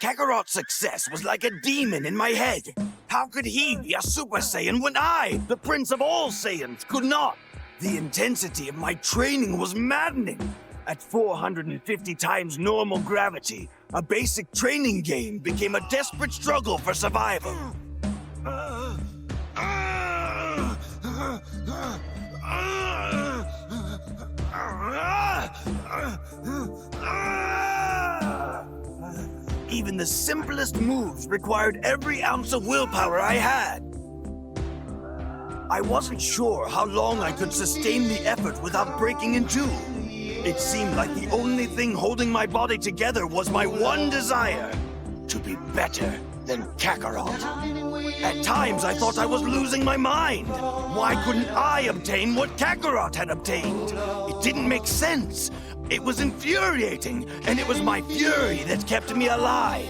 Kakarot's success was like a demon in my head. How could he be a Super Saiyan when I, the Prince of all Saiyans, could not? The intensity of my training was maddening. At 450 times normal gravity, a basic training game became a desperate struggle for survival. Even the simplest moves required every ounce of willpower I had. I wasn't sure how long I could sustain the effort without breaking in two. It seemed like the only thing holding my body together was my one desire: to be better than Kakarot. At times I thought I was losing my mind. Why couldn't I obtain what Kakarot had obtained? It didn't make sense. It was infuriating, and it was my fury that kept me alive.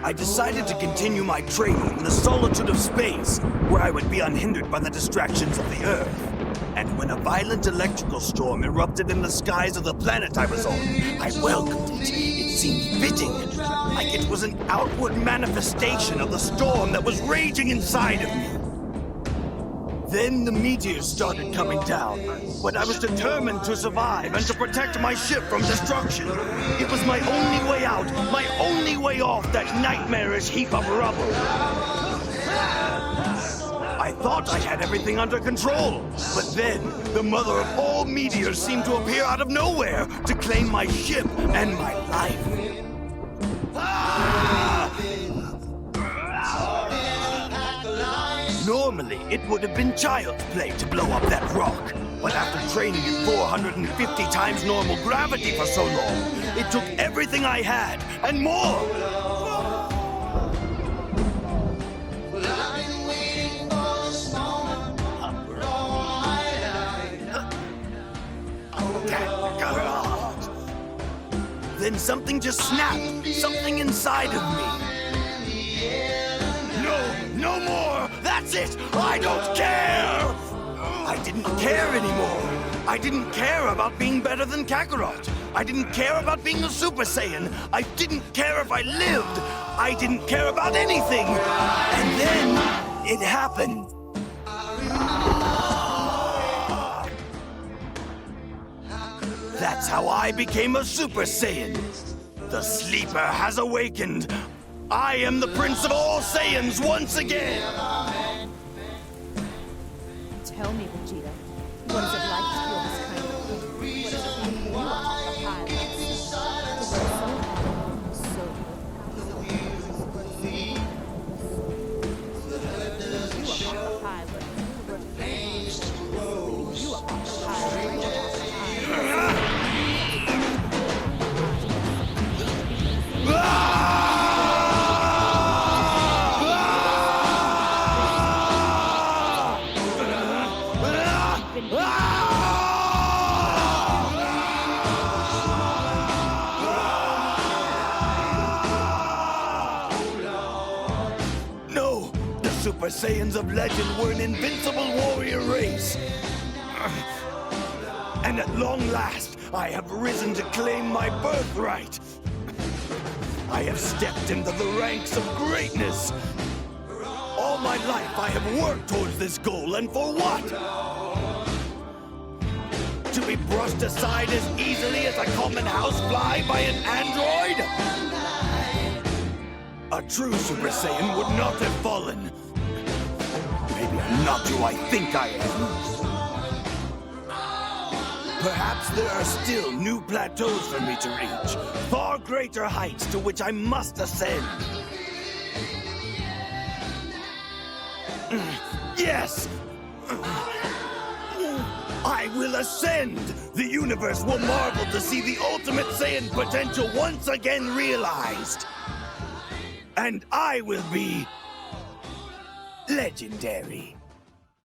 I decided to continue my training in the solitude of space, where I would be unhindered by the distractions of the Earth. And when a violent electrical storm erupted in the skies of the planet I was on, I welcomed it. It seemed fitting, like it was an outward manifestation of the storm that was raging inside of me. Then the meteors started coming down, but I was determined to survive and to protect my ship from destruction. It was my only way out, my only way off that nightmarish heap of rubble. I thought I had everything under control, but then the mother of all meteors seemed to appear out of nowhere to claim my ship and my life. Normally, it would have been child's play to blow up that rock. But after training at 450 times normal gravity for so long, it took everything I had and more. Then something just snapped, something inside of me. No more! That's it! I don't care! I didn't care anymore. I didn't care about being better than Kakarot. I didn't care about being a Super Saiyan. I didn't care if I lived. I didn't care about anything. And then it happened. That's how I became a Super Saiyan. The sleeper has awakened. I am the Prince of all Saiyans once again! Tell me, Vegeta, what is it like to feel this kind of pain? What is it like when you are on the high? To work so hard, so good. You are on the high, but you are on the high. No! The Super Saiyans of legend were an invincible warrior race. And at long last, I have risen to claim my birthright. I have stepped into the ranks of greatness. All my life I have worked towards this goal, and for what? To be brushed aside as easily as a common housefly by an android? A true Super Saiyan would not have fallen. Maybe I'm not who I think I am. Perhaps there are still new plateaus for me to reach, far greater heights to which I must ascend. Yes! I will ascend! The universe will marvel to see the ultimate Saiyan potential once again realized. And I will be legendary.